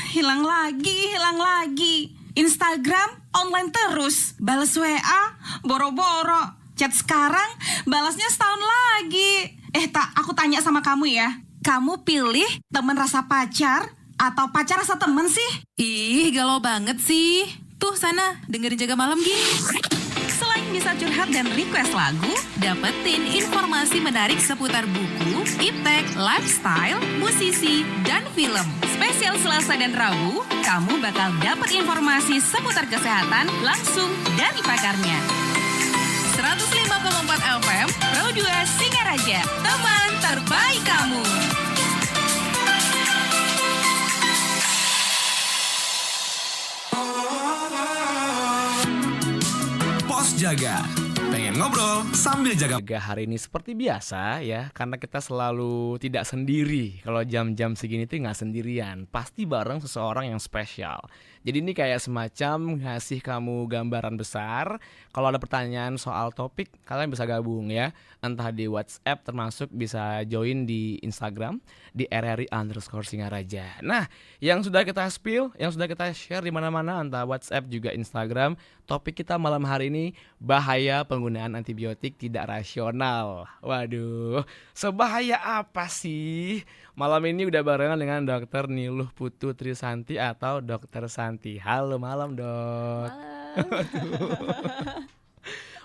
hilang lagi. Instagram online terus, balas WA boro-boro, chat sekarang balasnya setahun lagi. Tak, aku tanya sama kamu ya, kamu pilih teman rasa pacar atau pacar rasa temen sih? Ih, galau banget sih. Tuh sana, dengerin Jaga Malam gini. Selain bisa curhat dan request lagu, Dapetin informasi menarik seputar buku, iptek, lifestyle, musisi, dan film. spesial Selasa dan Rabu, kamu bakal dapat informasi seputar kesehatan langsung dari pakarnya. 105,4 FM, Pro 2 Singaraja, teman terbaik kamu. Pos Jaga. Pengen ngobrol sambil jaga. Hari ini seperti biasa ya, karena kita selalu tidak sendiri. Kalau jam-jam segini tuh nggak sendirian, pasti bareng seseorang yang spesial. Jadi ini kayak semacam ngasih kamu gambaran besar. Kalau ada pertanyaan soal topik, kalian bisa gabung ya, entah di WhatsApp, termasuk bisa join di Instagram di RRI_Singaraja. Nah, yang sudah kita spill, yang sudah kita share di mana-mana, entah WhatsApp juga Instagram. Topik kita malam hari ini, bahaya penggunaan antibiotik tidak rasional. Waduh, sebahaya apa sih? Malam ini udah barengan dengan Dr. Niluh Putu Trisanti atau Dr. Santi. Halo malam, Dok.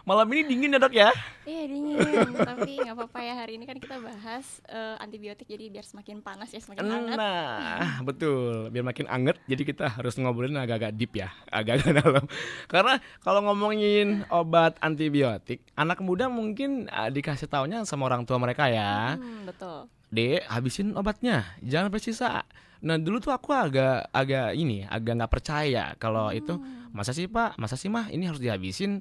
Malam ini dingin ya, Dok ya? Iya dingin, tapi nggak apa-apa ya, hari ini kan kita bahas antibiotik, jadi biar semakin panas ya, semakin hangat. Nah, betul. Biar makin anget, jadi kita harus ngobrolin agak-agak deep ya, agak-agak dalam. Karena kalau ngomongin obat antibiotik, anak muda mungkin dikasih taunya sama orang tua mereka ya. Betul. Dek, habisin obatnya, jangan bersisa. Nah dulu tuh aku agak nggak percaya kalau itu, masa sih Pak, masa sih Mah, ini harus dihabisin.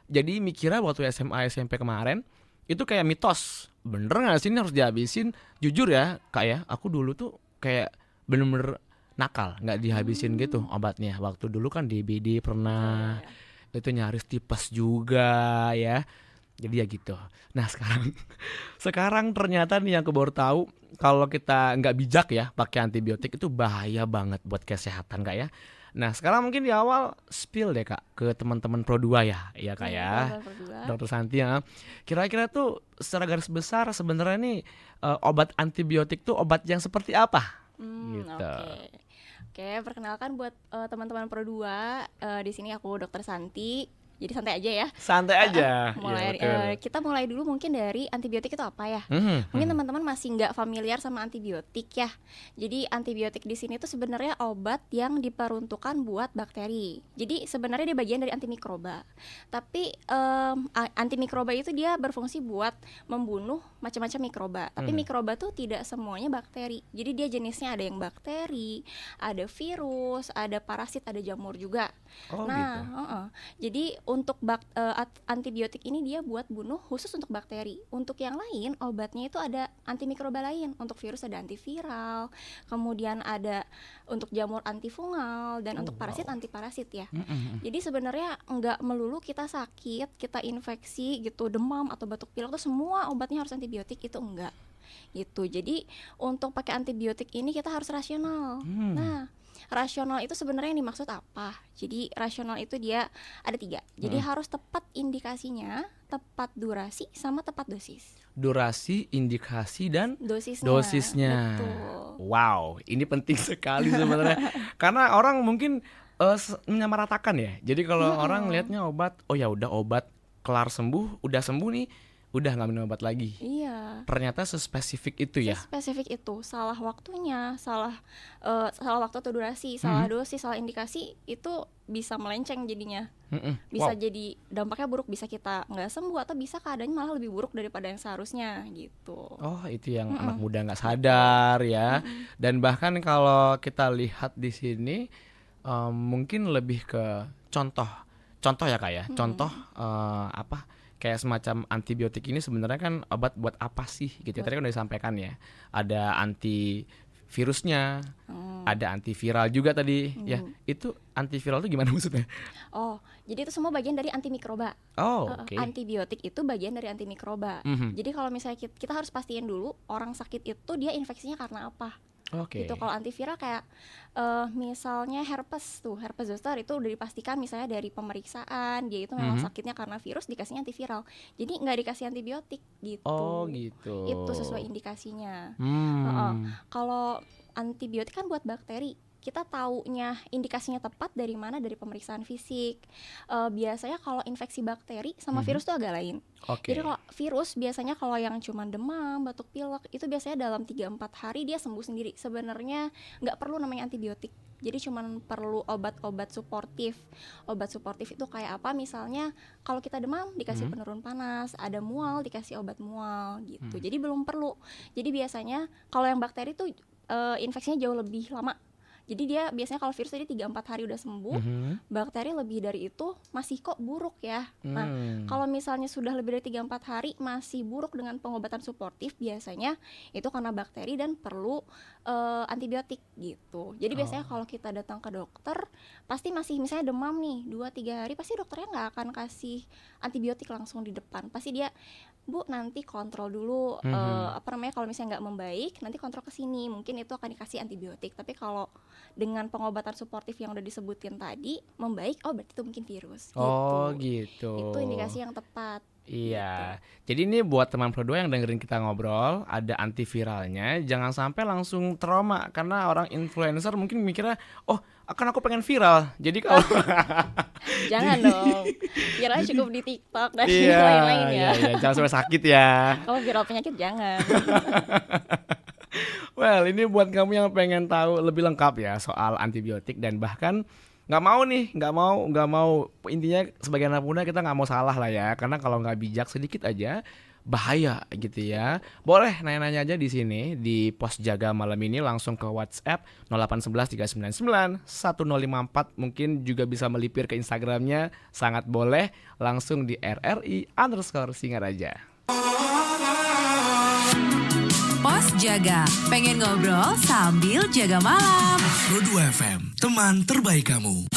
Jadi mikirnya waktu SMA SMP kemarin itu kayak mitos, bener nggak sih ini harus dihabisin? Jujur ya Kak ya, aku dulu tuh kayak bener-bener nakal, nggak dihabisin gitu obatnya. Waktu dulu kan DBD pernah, itu nyaris tipes juga ya. Jadi ya gitu. Nah sekarang ternyata nih yang aku baru tahu, kalau kita nggak bijak ya pakai antibiotik itu bahaya banget buat kesehatan Kak ya. Nah sekarang mungkin di awal spill deh Kak ke teman-teman Pro 2 ya, iya Kak ya, Dr. Santi ya. Kira-kira tuh secara garis besar sebenarnya nih obat antibiotik tuh obat yang seperti apa? Gitu. Oke, perkenalkan buat teman-teman Pro 2, di sini aku Dr. Santi. Jadi santai aja ya. Santai aja. Kita mulai dulu mungkin dari antibiotik itu apa ya. Mungkin teman-teman masih nggak familiar sama antibiotik ya. Jadi antibiotik di sini tuh sebenarnya obat yang diperuntukkan buat bakteri. Jadi sebenarnya dia bagian dari antimikroba. Tapi antimikroba itu dia berfungsi buat membunuh macam-macam mikroba. Tapi mikroba tuh tidak semuanya bakteri. Jadi dia jenisnya ada yang bakteri, ada virus, ada parasit, ada jamur juga. Gitu. Jadi untuk antibiotik ini dia buat bunuh khusus untuk bakteri. Untuk yang lain obatnya itu ada antimikroba lain. Untuk virus ada antiviral, kemudian ada untuk jamur antifungal, dan untuk parasit antiparasit ya. Jadi sebenarnya nggak melulu kita sakit, kita infeksi gitu, demam atau batuk pilek itu semua obatnya harus antibiotik, itu enggak gitu. Jadi untuk pakai antibiotik ini kita harus rasional. Nah, rasional itu sebenarnya yang dimaksud apa? Jadi rasional itu dia ada 3. Jadi harus tepat indikasinya, tepat durasi, sama tepat dosis. Durasi, indikasi, dan dosisnya. Betul. Wow, ini penting sekali sebenarnya. Karena orang mungkin menyamaratakan ya. Jadi kalau orang lihatnya obat, oh ya udah obat kelar sembuh, udah sembuh nih, udah nggak minum obat lagi. Iya. Ternyata sespesifik itu ya. Spesifik itu, salah waktunya, salah waktu atau durasi, salah dosis, salah indikasi, itu bisa melenceng jadinya. Bisa jadi dampaknya buruk, bisa kita nggak sembuh atau bisa keadaannya malah lebih buruk daripada yang seharusnya gitu. Oh itu yang anak muda nggak sadar ya. Dan bahkan kalau kita lihat di sini mungkin lebih ke contoh ya Kak ya. Contoh kayak semacam antibiotik ini sebenarnya kan obat buat apa sih gitu. Tadi kan udah disampaikan ya. Ada antivirusnya, ada antiviral juga tadi ya. Itu antiviral itu gimana maksudnya? Oh, jadi itu semua bagian dari antimikroba. Oke. Antibiotik itu bagian dari antimikroba. Jadi kalau misalnya kita harus pastiin dulu orang sakit itu dia infeksinya karena apa. Oke. Gitu. Kalau antiviral kayak misalnya herpes zoster itu udah dipastikan misalnya dari pemeriksaan dia itu memang sakitnya karena virus, dikasihnya antiviral. Jadi nggak dikasih antibiotik gitu. Oh gitu. Itu sesuai indikasinya. Hmm. Kalau antibiotik kan buat bakteri. Kita taunya indikasinya tepat dari mana? Dari pemeriksaan fisik. Biasanya kalau infeksi bakteri sama virus tuh agak lain. Oke. Jadi kalau virus biasanya kalau yang cuma demam, batuk pilek itu biasanya dalam 3-4 hari dia sembuh sendiri. Sebenarnya nggak perlu namanya antibiotik. Jadi cuma perlu obat-obat suportif. Obat suportif itu kayak apa? Misalnya kalau kita demam dikasih penurun panas, ada mual dikasih obat mual gitu. Jadi belum perlu. Jadi biasanya kalau yang bakteri tuh infeksinya jauh lebih lama. Jadi dia biasanya kalau virus tadi 3-4 hari udah sembuh, bakteri lebih dari itu masih kok buruk ya. Nah, kalau misalnya sudah lebih dari 3-4 hari masih buruk dengan pengobatan suportif, biasanya itu karena bakteri dan perlu antibiotik gitu. Jadi biasanya kalau kita datang ke dokter, pasti masih misalnya demam nih 2-3 hari, pasti dokternya nggak akan kasih antibiotik langsung di depan. Pasti dia, Bu, nanti kontrol dulu kalau misalnya nggak membaik, nanti kontrol ke sini, mungkin itu akan dikasih antibiotik. Tapi kalau dengan pengobatan suportif yang udah disebutin tadi membaik, oh berarti itu mungkin virus. Oh gitu. Itu indikasi yang tepat. Iya. Jadi ini buat teman Pro 2 yang dengerin kita ngobrol, ada antiviralnya, jangan sampai langsung trauma karena orang influencer mungkin mikirnya, oh, akan aku pengen viral. Jadi kalau Jangan dong. Viral cukup di TikTok dan iya, lain-lain ya. iya, jangan sampai sakit ya. Kalau viral penyakit jangan. Well, ini buat kamu yang pengen tahu lebih lengkap ya soal antibiotik dan bahkan nggak mau intinya sebagai anak muda kita nggak mau salah lah ya, karena kalau nggak bijak sedikit aja bahaya gitu ya. Boleh nanya-nanya aja di sini di Pos Jaga malam ini, langsung ke WhatsApp 0811 399 1054, mungkin juga bisa melipir ke Instagramnya, sangat boleh langsung di RRI_Singaraja. Pos Jaga, pengen ngobrol sambil jaga malam. Pro 2 FM, teman terbaik kamu.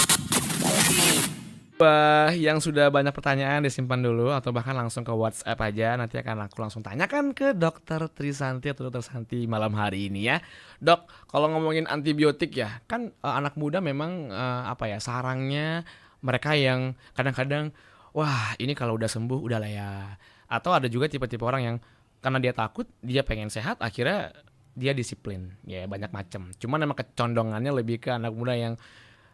Yang sudah banyak pertanyaan disimpan dulu atau bahkan langsung ke WhatsApp aja. Nanti akan aku langsung tanyakan ke Dokter Trisanti atau Dokter Santi malam hari ini ya. Dok, kalau ngomongin antibiotik ya, kan anak muda memang sarangnya mereka yang kadang-kadang, wah ini kalau udah sembuh udah lah ya. Atau ada juga tipe-tipe orang yang karena dia takut, dia pengen sehat, akhirnya dia disiplin. Ya banyak macam. Cuman emang kecondongannya lebih ke anak muda yang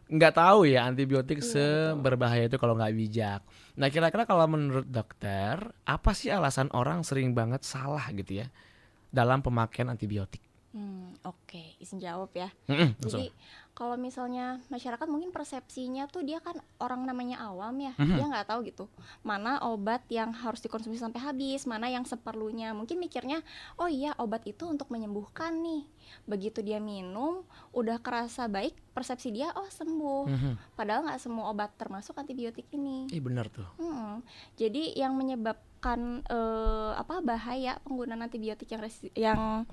nggak tahu ya antibiotik seberbahaya itu kalau nggak bijak. Nah kira-kira kalau menurut dokter, apa sih alasan orang sering banget salah gitu ya dalam pemakaian antibiotik? Oke, izin jawab ya. Langsung. Jadi kalau misalnya masyarakat mungkin persepsinya tuh dia kan orang namanya awam ya, dia nggak tahu gitu mana obat yang harus dikonsumsi sampai habis, mana yang seperlunya. Mungkin mikirnya, oh iya obat itu untuk menyembuhkan nih. Begitu dia minum, udah kerasa baik, persepsi dia oh sembuh. Padahal nggak semua obat termasuk antibiotik ini. Benar tuh. Jadi yang menyebabkan bahaya penggunaan antibiotik yang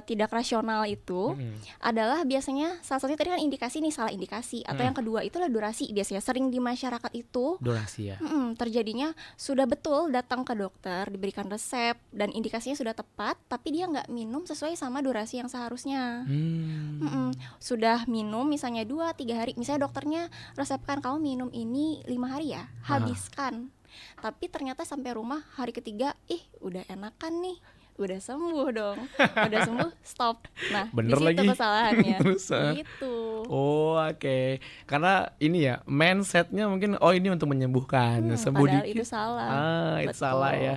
tidak rasional itu adalah biasanya salah satunya tadi kan indikasi nih, salah indikasi, atau yang kedua itulah durasi. Biasanya sering di masyarakat itu Durasi ya. terjadinya sudah betul datang ke dokter, diberikan resep dan indikasinya sudah tepat, tapi dia nggak minum sesuai sama durasi yang seharusnya. Sudah minum misalnya 2-3 hari, misalnya dokternya resepkan kamu minum ini 5 hari ya, habiskan. Tapi ternyata sampai rumah hari ketiga, udah enakan nih, udah sembuh dong, udah sembuh, stop. Nah, Bener di situ lagi. kesalahannya. Bisa. Gitu. Oh oke. Karena ini ya mindsetnya mungkin ini untuk menyembuhkan, sembuh Padahal dikit. itu salah. Itu Betul. salah ya.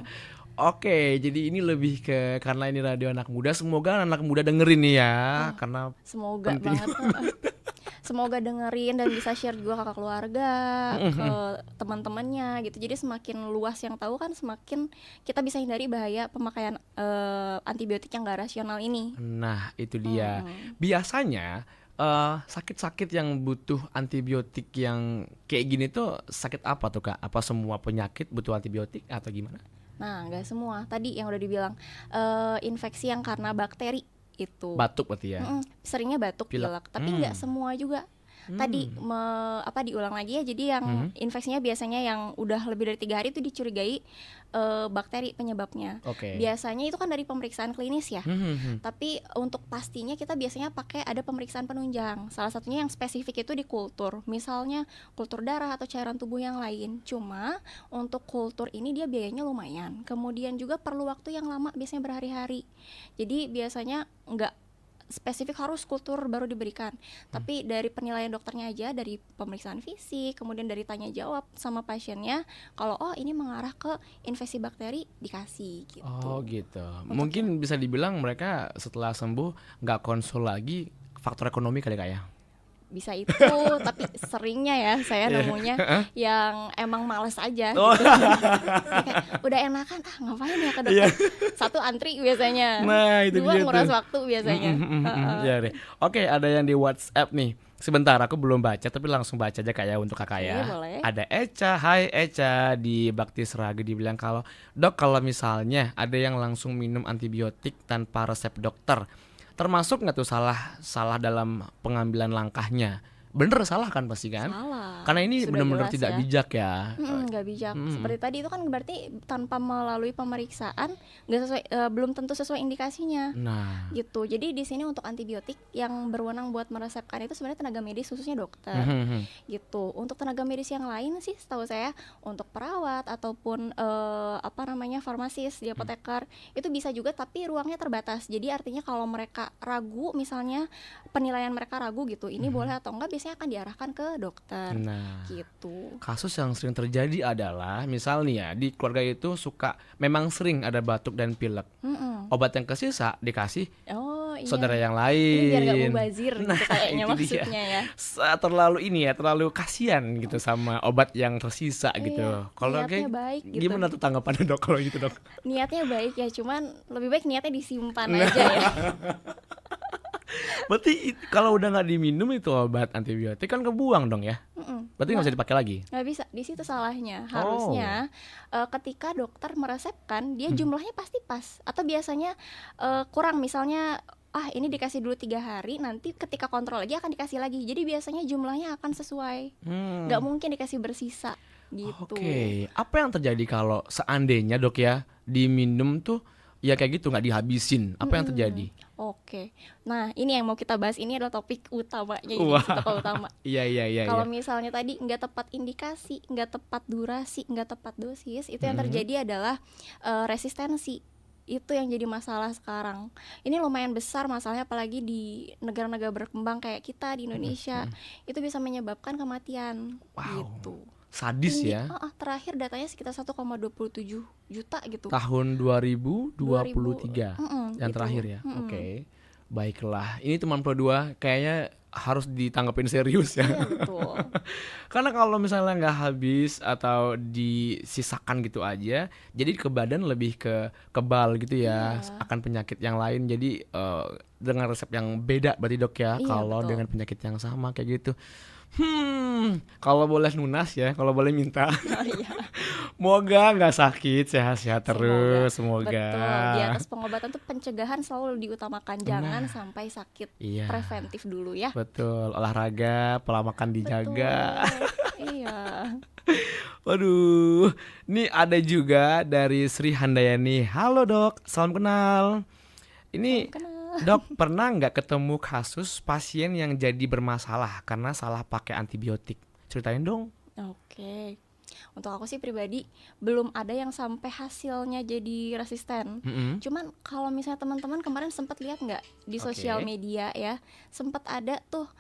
Oke, jadi ini lebih ke karena ini radio anak muda, semoga anak muda dengerin nih ya, karena Semoga penting banget. Semoga dengerin dan bisa share juga ke keluarga, ke teman-temannya gitu. Jadi semakin luas yang tahu kan semakin kita bisa hindari bahaya pemakaian antibiotik yang gak rasional ini. nah itu dia. Biasanya sakit-sakit yang butuh antibiotik yang kayak gini tuh sakit apa tuh Kak? Apa semua penyakit butuh antibiotik atau gimana? Nah, nggak semua. Tadi yang udah dibilang infeksi yang karena bakteri itu. Batuk berarti ya. Seringnya batuk, Pilek. pilek, tapi nggak semua juga. tadi diulang lagi ya. Jadi yang infeksinya biasanya yang udah lebih dari 3 hari itu dicurigai bakteri penyebabnya. Biasanya itu kan dari pemeriksaan klinis ya. Tapi untuk pastinya kita biasanya pakai ada pemeriksaan penunjang. Salah satunya yang spesifik itu di kultur. Misalnya kultur darah atau cairan tubuh yang lain. Cuma untuk kultur ini dia biayanya lumayan. Kemudian juga perlu waktu yang lama, biasanya berhari-hari. Jadi biasanya nggak spesifik harus kultur baru diberikan, tapi dari penilaian dokternya aja, dari pemeriksaan fisik, kemudian dari tanya jawab sama pasiennya, kalau ini mengarah ke infeksi bakteri, dikasih gitu. Oh gitu. Mungkin bisa dibilang mereka setelah sembuh nggak konsul lagi, faktor ekonomi kali Kak ya? Bisa itu, tapi seringnya ya saya nemunya yang emang males aja gitu. Kayak, udah enakan, ngapain ya ke dokter. Satu, antri biasanya. Nah, itu 2, dia nguras tuh. waktu biasanya. Ya deh. Oke, ada yang di WhatsApp nih. Sebentar, aku belum baca, tapi langsung baca aja Kak ya untuk Kakak ya. Boleh. Ada Eca, hai Eca di Bakti Seraga, dibilang Dok, kalau misalnya ada yang langsung minum antibiotik tanpa resep dokter, termasuk nggak tuh salah dalam pengambilan langkahnya? Bener salah kan pasti kan? Salah. Karena ini Sudah benar-benar jelas tidak ya. bijak ya. Nggak bijak. Seperti tadi itu kan berarti tanpa melalui pemeriksaan nggak sesuai, belum tentu sesuai indikasinya. Nah, Gitu. Jadi di sini untuk antibiotik yang berwenang buat meresepkan itu sebenarnya tenaga medis, khususnya dokter. Gitu. Untuk tenaga medis yang lain sih setahu saya untuk perawat ataupun farmasis di apoteker itu bisa juga, tapi ruangnya terbatas. Jadi artinya kalau mereka ragu, misalnya penilaian mereka ragu gitu, ini boleh atau enggak, biasanya akan diarahkan ke dokter. nah. Gitu. Kasus yang sering terjadi adalah misalnya ya di keluarga itu memang sering ada batuk dan pilek. Obat yang kesisa dikasih Oh iya. saudara yang Ini lain. biar nggak mubazir gitu kayaknya itu dia. maksudnya ya. Terlalu kasihan gitu sama obat yang tersisa gitu. Iya, Kalau niatnya kayak baik gitu. gimana tuh tanggapannya Dok kalau gitu Dok? Niatnya baik ya, cuman lebih baik niatnya disimpan Nah. aja ya. Berarti kalau udah nggak diminum itu obat antibiotik kan kebuang dong ya? Berarti nggak bisa dipakai lagi? Nggak bisa, di situ salahnya. Harusnya ketika dokter meresepkan, dia jumlahnya pasti pas. Atau biasanya kurang, misalnya ini dikasih dulu 3 hari, nanti ketika kontrol lagi akan dikasih lagi. Jadi biasanya jumlahnya akan sesuai. Nggak mungkin dikasih bersisa gitu. Oke, apa yang terjadi kalau seandainya Dok ya diminum tuh ya kayak gitu nggak dihabisin? Apa yang terjadi? Oke. Nah, ini yang mau kita bahas, ini adalah topik utamanya, ini Wah. topik utama. Iya. Kalau misalnya tadi nggak tepat indikasi, nggak tepat durasi, nggak tepat dosis, itu yang terjadi adalah resistensi. Itu yang jadi masalah sekarang. Ini lumayan besar masalahnya, apalagi di negara-negara berkembang kayak kita di Indonesia. Itu bisa menyebabkan kematian. Wow. Gitu. Sadis Ini, ya. terakhir datanya sekitar 1,27 juta gitu. Tahun 2023 yang itu. terakhir ya. Oke. Baiklah. Ini teman Pro 2 kayaknya harus ditanggapin serius ya. Iya, betul. Karena kalau misalnya nggak habis atau disisakan gitu aja, jadi ke badan lebih kebal gitu ya, akan penyakit yang lain. Jadi dengan resep yang beda berarti Dok ya, Iya, kalau betul. dengan penyakit yang sama kayak gitu. Kalau boleh lunas ya, kalau boleh minta. Oh, iya. Moga nggak sakit, sehat-sehat terus, semoga. Betul. Di atas pengobatan tuh pencegahan selalu diutamakan. Jangan sampai sakit. Iya. Preventif dulu ya. Betul, olahraga, pola makan dijaga. Betul. Iya. Waduh, ini ada juga dari Sri Handayani. Halo Dok, salam kenal. Ini Dok, pernah nggak ketemu kasus pasien yang jadi bermasalah karena salah pakai antibiotik? Ceritain dong. Oke. Untuk aku sih pribadi belum ada yang sampai hasilnya jadi resisten. Cuman kalau misalnya teman-teman kemarin sempat lihat nggak di sosial media ya, sempat ada tuh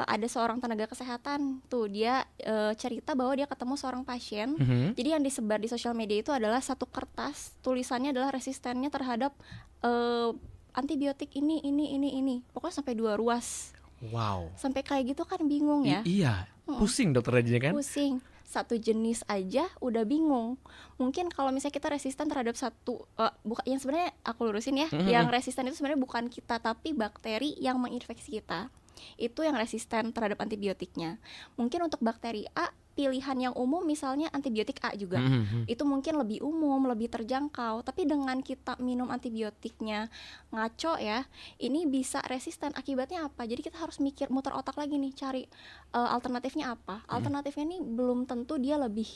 ada seorang tenaga kesehatan tuh dia cerita bahwa dia ketemu seorang pasien. Jadi yang disebar di sosial media itu adalah satu kertas, tulisannya adalah resistennya terhadap antibiotik ini. Pokoknya sampai 2 ruas. Wow. Sampai kayak gitu kan bingung ya. Iya, pusing dokter aja kan? Pusing. Satu jenis aja udah bingung. Mungkin kalau misalnya kita resisten terhadap satu yang sebenarnya aku lurusin ya, yang resisten itu sebenarnya bukan kita tapi bakteri yang menginfeksi kita. Itu yang resisten terhadap antibiotiknya. Mungkin untuk bakteri A pilihan yang umum misalnya antibiotik A juga. Itu mungkin lebih umum, lebih terjangkau. Tapi dengan kita minum antibiotiknya ngaco ya, ini bisa resisten. Akibatnya apa? Jadi kita harus mikir, muter otak lagi nih, cari alternatifnya apa. Alternatifnya nih belum tentu dia lebih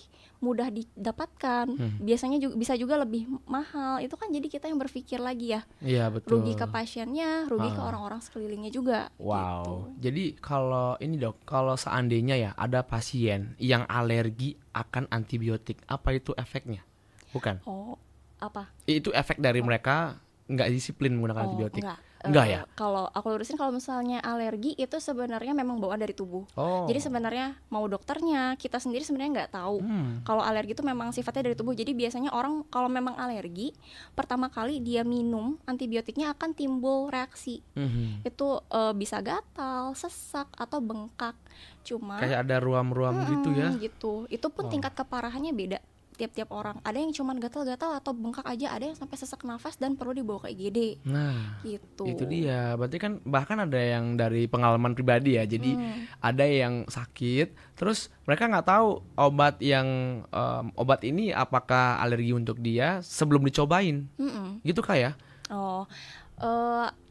mudah didapatkan. Biasanya juga bisa juga lebih mahal. Itu kan jadi kita yang berpikir lagi ya. Iya betul. Rugi ke pasiennya, rugi ke orang-orang sekelilingnya juga. Wow. Gitu. Jadi kalau ini dok, kalau seandainya ya ada pasien yang alergi akan antibiotik, apa itu efeknya? Bukan? Oh, apa? Itu efek dari mereka nggak disiplin menggunakan antibiotik. Enggak ya? Kalau aku lurusin, kalau misalnya alergi itu sebenarnya memang bawaan dari tubuh. Jadi sebenarnya mau dokternya, kita sendiri sebenarnya nggak tahu kalau alergi itu memang sifatnya dari tubuh. Jadi biasanya orang kalau memang alergi, pertama kali dia minum antibiotiknya akan timbul reaksi. Itu bisa gatal, sesak atau bengkak. Cuma Kayak ada ruam-ruam gitu ya? Gitu. Itu pun tingkat keparahannya beda tiap-tiap orang. Ada yang cuman gatal-gatal atau bengkak aja, ada yang sampai sesak nafas dan perlu dibawa ke IGD. Nah, gitu. itu dia. Berarti kan bahkan ada yang dari pengalaman pribadi ya. Jadi ada yang sakit, terus mereka nggak tahu obat ini apakah alergi untuk dia sebelum dicobain. Gitu kayak.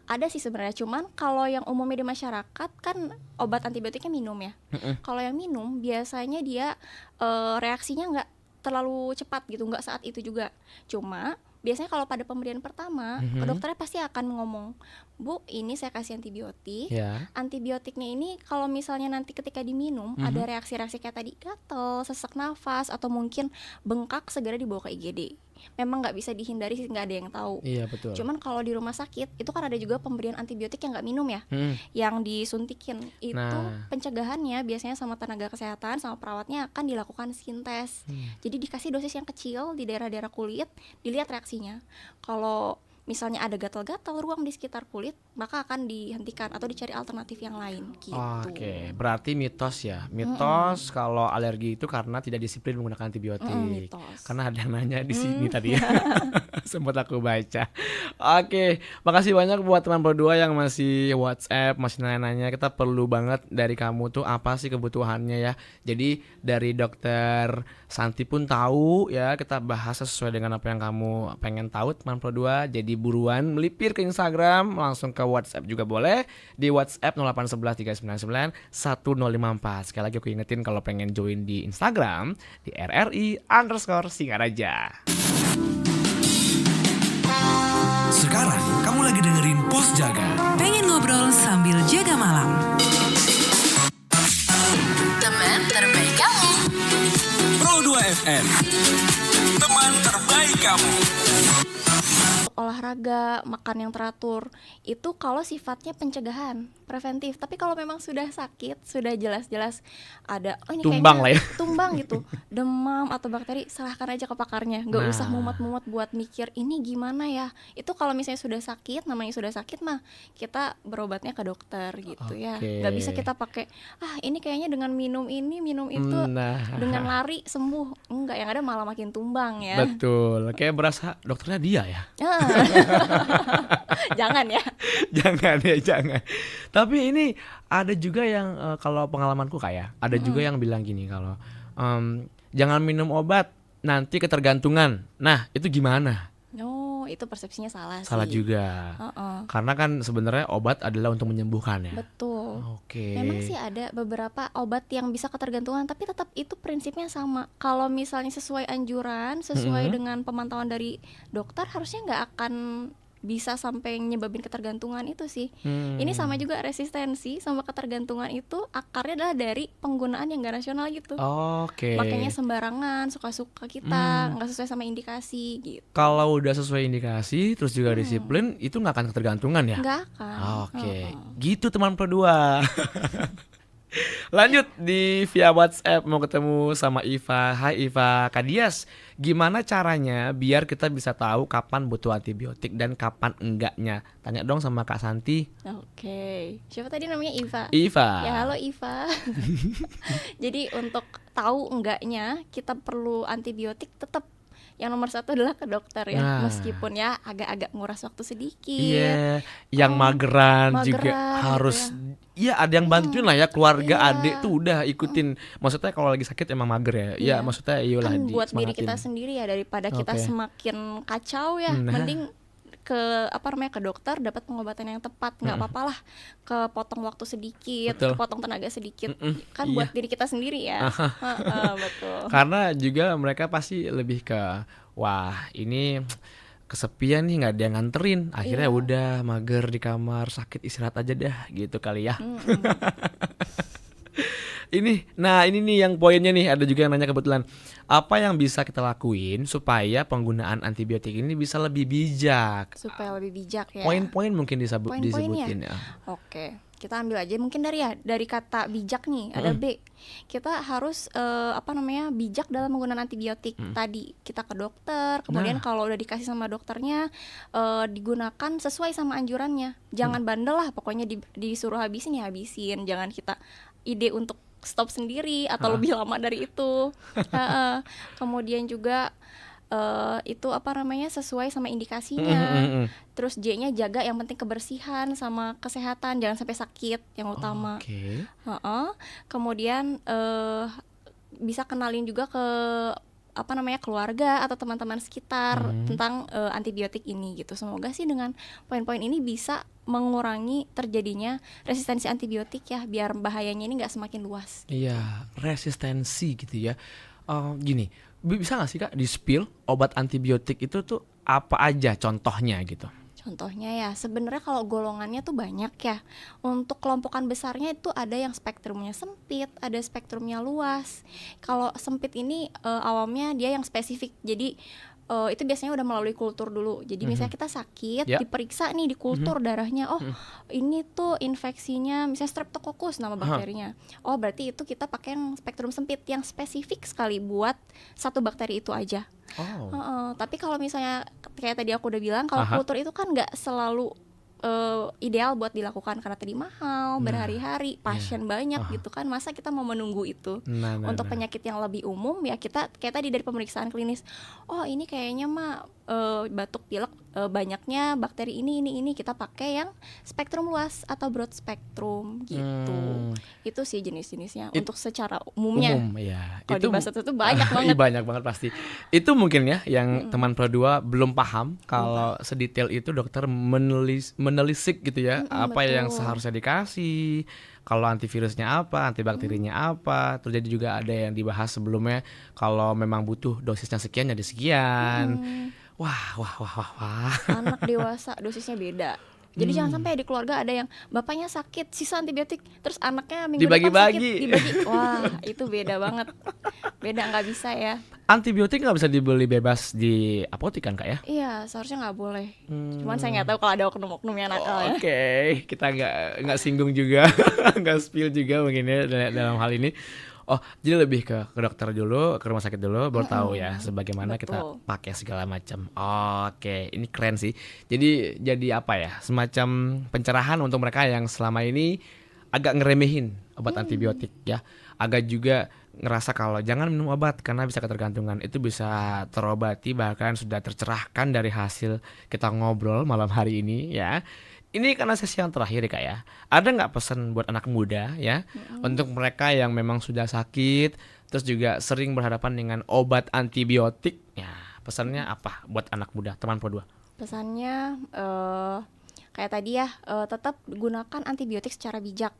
Ada sih sebenarnya, cuman kalau yang umumnya di masyarakat kan obat antibiotiknya minum ya. Kalau yang minum biasanya dia reaksinya nggak terlalu cepat gitu, nggak saat itu juga. Cuma biasanya kalau pada pemberian pertama, dokternya pasti akan ngomong, Bu, ini saya kasih antibiotik. Antibiotiknya ini kalau misalnya nanti ketika diminum ada reaksi-reaksi kayak tadi, gatal, sesak nafas, atau mungkin bengkak, segera dibawa ke IGD. Memang nggak bisa dihindari sih, nggak ada yang tahu. Iya betul. Cuman kalau di rumah sakit itu kan ada juga pemberian antibiotik yang nggak minum ya, yang disuntikin. Itu pencegahannya biasanya sama tenaga kesehatan, sama perawatnya akan dilakukan skin test. Jadi dikasih dosis yang kecil di daerah-daerah kulit, dilihat reaksinya. Kalau misalnya ada gatal-gatal ruam di sekitar kulit, maka akan dihentikan atau dicari alternatif yang lain gitu. Oke, berarti mitos ya. Mitos kalau alergi itu karena tidak disiplin menggunakan antibiotik. Mitos. Karena ada yang nanya di sini tadi ya. Sempat aku baca. Oke, makasih banyak buat teman berdua yang masih WhatsApp, masih nanya-nanya. Kita perlu banget dari kamu tuh apa sih kebutuhannya ya. Jadi dari dokter Santi pun tahu ya, kita bahas sesuai dengan apa yang kamu pengen tahu teman berdua. Jadi buruan melipir ke Instagram, langsung ke WhatsApp juga boleh di WhatsApp 0811 399 1054. Sekali lagi aku ingetin kalau pengen join di Instagram di RRI_Singaraja. Sekarang kamu lagi dengerin Pos Jaga. Pengen ngobrol sambil jaga malam. Teman terbaik kamu. Pro 2 FM. Teman terbaik kamu. Olahraga, makan yang teratur, itu kalau sifatnya pencegahan, preventif. Tapi kalau memang sudah sakit, sudah jelas-jelas ada ini Tumbang kayaknya lah ya. tumbang gitu, demam atau bakteri, serahkan aja ke pakarnya. Nggak usah mumet-mumet buat mikir ini gimana ya. Itu kalau misalnya sudah sakit, namanya sudah sakit mah kita berobatnya ke dokter gitu ya. Nggak bisa kita pakai ini kayaknya dengan minum ini, minum itu, dengan lari sembuh. Enggak, yang ada malah makin tumbang ya. Betul, kayak berasa dokternya dia ya. Jangan ya. Jangan. Tapi ini ada juga yang kalau pengalamanku kayak ada juga yang bilang gini kalau jangan minum obat nanti ketergantungan. Nah itu gimana? Itu persepsinya salah sih. Salah juga. Karena kan sebenarnya obat adalah untuk menyembuhkan ya. Betul. Oke. Memang sih ada beberapa obat yang bisa ketergantungan, tapi tetap itu prinsipnya sama. Kalau misalnya sesuai anjuran, sesuai dengan pemantauan dari dokter, harusnya nggak akan bisa sampai nyebabin ketergantungan itu sih. Ini sama juga resistensi sama ketergantungan itu akarnya adalah dari penggunaan yang gak rasional gitu. Oke. Makanya sembarangan, suka-suka kita, nggak sesuai sama indikasi gitu. Kalau udah sesuai indikasi, terus juga disiplin, itu nggak akan ketergantungan ya? Nggak akan. Oke, gitu teman berdua. Lanjut di via WhatsApp mau ketemu sama Iva. Hai Iva, Kak Dias, gimana caranya biar kita bisa tahu kapan butuh antibiotik dan kapan enggaknya? Tanya dong sama Kak Santi. Oke. Siapa tadi namanya Iva? Iva. Ya halo Iva. Jadi untuk tahu enggaknya kita perlu antibiotik, tetap yang nomor satu adalah ke dokter ya, Nah. meskipun ya agak-agak nguras waktu sedikit. Iya, yang mageran juga mageran harus, gitu iya ada yang bantuin lah ya, keluarga, Iya. adik tuh udah ikutin. Maksudnya kalau lagi sakit emang mager ya, ya Iya. maksudnya iyalah Kan buat diri kita disemangatin. sendiri ya, daripada kita Oke. semakin kacau ya, Nah. mending ke dokter dapat pengobatan yang tepat. Nggak apa-apa lah kepotong waktu sedikit, Betul. kepotong tenaga sedikit, kan iya. buat diri kita sendiri ya. Heeh, betul. Karena juga mereka pasti lebih ke, wah ini kesepian nih nggak ada yang nganterin, akhirnya Iya. udah mager di kamar, sakit istirahat aja dah gitu kali ya. Ini nih yang poinnya nih, ada juga yang nanya kebetulan, apa yang bisa kita lakuin supaya penggunaan antibiotik ini bisa lebih bijak? Supaya lebih bijak ya. Poin-poin mungkin Poin-poinnya. disebutin ya. Oke, kita ambil aja mungkin dari kata bijak nih, ada B. Kita harus bijak dalam menggunakan antibiotik. Tadi kita ke dokter, kemudian kalau udah dikasih sama dokternya digunakan sesuai sama anjurannya. Jangan bandel lah, pokoknya disuruh habisin ya habisin. Jangan kita ide untuk stop sendiri atau lebih lama dari itu. Kemudian juga itu sesuai sama indikasinya. Terus J-nya jaga yang penting kebersihan sama kesehatan, jangan sampai sakit yang utama. Oke. Kemudian bisa kenalin juga ke keluarga atau teman-teman sekitar tentang antibiotik ini gitu. Semoga sih dengan poin-poin ini bisa mengurangi terjadinya resistensi antibiotik ya, biar bahayanya ini nggak semakin luas. Iya, resistensi gitu ya. Gini, bisa nggak sih Kak di-spill obat antibiotik itu tuh apa aja contohnya gitu? Contohnya ya, sebenarnya kalau golongannya tuh banyak ya. Untuk kelompokan besarnya itu ada yang spektrumnya sempit, ada spektrumnya luas. Kalau sempit ini awamnya dia yang spesifik. Jadi itu biasanya udah melalui kultur dulu. Jadi misalnya kita sakit, Ya. diperiksa nih di kultur darahnya. Oh, ini tuh infeksinya misalnya Streptococcus nama bakterinya. Oh, berarti itu kita pakai yang spektrum sempit yang spesifik sekali buat satu bakteri itu aja. Oh. Tapi kalau misalnya kayak tadi aku udah bilang, kalau Aha. kultur itu kan nggak selalu ideal buat dilakukan karena tadi mahal, berhari-hari, pasien banyak gitu kan. Masa kita mau menunggu itu? Nah, Untuk penyakit yang lebih umum ya kita kayak tadi dari pemeriksaan klinis. Oh, ini kayaknya mah batuk pilek banyaknya bakteri ini kita pakai yang spektrum luas atau broad spektrum gitu. Itu sih jenis-jenisnya untuk secara umumnya. umum ya. Kalau di bahasa itu banyak banget. Iya, banyak banget pasti. Itu mungkin ya yang teman Pro 2 belum paham kalau sedetail itu dokter menelisik gitu ya, apa yang betul. seharusnya dikasih, kalau antivirusnya apa, antibakterinya apa. Terus jadi juga ada yang dibahas sebelumnya, kalau memang butuh dosisnya sekian jadi sekian. Wah. Anak dewasa dosisnya beda. Jadi jangan sampai di keluarga ada yang bapaknya sakit sisa antibiotik, terus anaknya minggu depan Dibagi-bagi. sakit dibagi. Wah, itu beda banget. Beda, nggak bisa ya. Antibiotik nggak bisa dibeli bebas di apotek kan Kak ya? Iya, seharusnya nggak boleh. Cuman saya nggak tahu kalau ada oknum-oknum yang nakal ya. Oke, kita nggak singgung juga, nggak spill juga mungkin ya dalam hal ini. Oh, jadi lebih ke dokter dulu, ke rumah sakit dulu, baru tahu ya sebagaimana kita Betul. pakai segala macam. Oke, ini keren sih. Jadi apa ya? Semacam pencerahan untuk mereka yang selama ini agak ngeremehin obat antibiotik ya. Agak juga ngerasa kalau jangan minum obat karena bisa ketergantungan. Itu bisa terobati, bahkan sudah tercerahkan dari hasil kita ngobrol malam hari ini ya. Ini karena sesi yang terakhir ya Kak ya. Ada nggak pesan buat anak muda ya, untuk mereka yang memang sudah sakit, terus juga sering berhadapan dengan obat antibiotik? Ya, pesannya apa buat anak muda, teman Pro 2? Pesannya kayak tadi ya, tetap gunakan antibiotik secara bijak.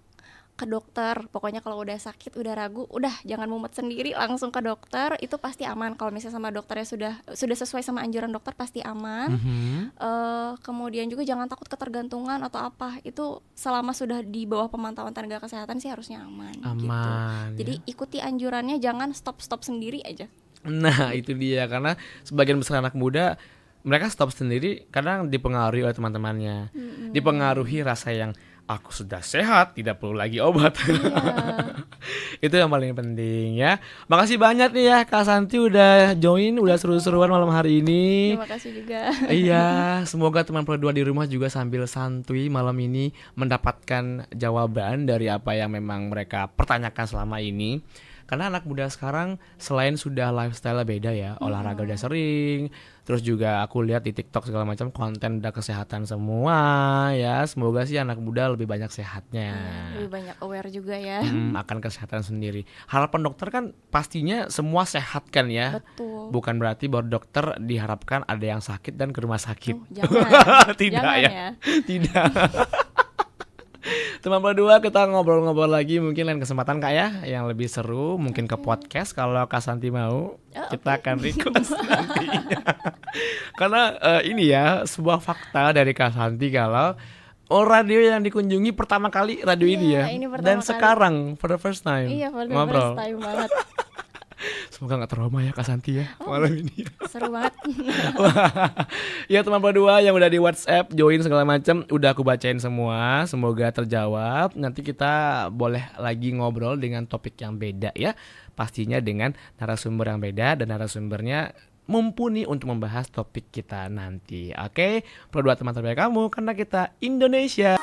Ke dokter, pokoknya kalau udah sakit, udah ragu, udah jangan mumet sendiri, langsung ke dokter, itu pasti aman. Kalau misalnya sama dokternya sudah sesuai sama anjuran dokter, pasti aman. Kemudian juga jangan takut ketergantungan atau apa, itu selama sudah di bawah pemantauan tenaga kesehatan sih harusnya aman. Gitu. Aman. Jadi ikuti anjurannya, jangan stop sendiri aja. Nah, itu dia, karena sebagian besar anak muda mereka stop sendiri kadang dipengaruhi oleh teman-temannya. Dipengaruhi rasa yang aku sudah sehat, tidak perlu lagi obat. Itu yang paling penting ya. Makasih banyak nih ya Kak Santi udah join, udah seru-seruan malam hari ini. Terima kasih juga. Iya, semoga teman Pro 2 di rumah juga sambil santuy malam ini mendapatkan jawaban dari apa yang memang mereka pertanyakan selama ini. Karena anak muda sekarang selain sudah lifestyle beda ya, olahraga udah sering, terus juga aku lihat di TikTok segala macam konten udah kesehatan semua ya. Semoga sih anak muda lebih banyak sehatnya. Lebih banyak aware juga ya. Akan kesehatan sendiri. Harapan dokter kan pastinya semua sehat kan ya. Betul. Bukan berarti bahwa dokter diharapkan ada yang sakit dan ke rumah sakit. Jangan. Tidak Jangan ya. Tidak. Teman berdua kita ngobrol-ngobrol lagi mungkin lain kesempatan Kak ya, yang lebih seru mungkin ke podcast kalau Kak Santi mau. Kita akan request nantinya. Karena ini ya sebuah fakta dari Kak Santi kalau radio yang dikunjungi pertama kali radio ini ya. Ini pertama Dan kali. sekarang for the first time Iya, for the ngobrol. first time banget. Semoga gak trauma ya Kak Santi ya malam ini. Seru banget. Ya teman berdua yang udah di WhatsApp join segala macam udah aku bacain semua, semoga terjawab. Nanti kita boleh lagi ngobrol dengan topik yang beda ya, pastinya dengan narasumber yang beda dan narasumbernya mumpuni untuk membahas topik kita nanti. Oke, berdua teman terbaik kamu karena kita Indonesia.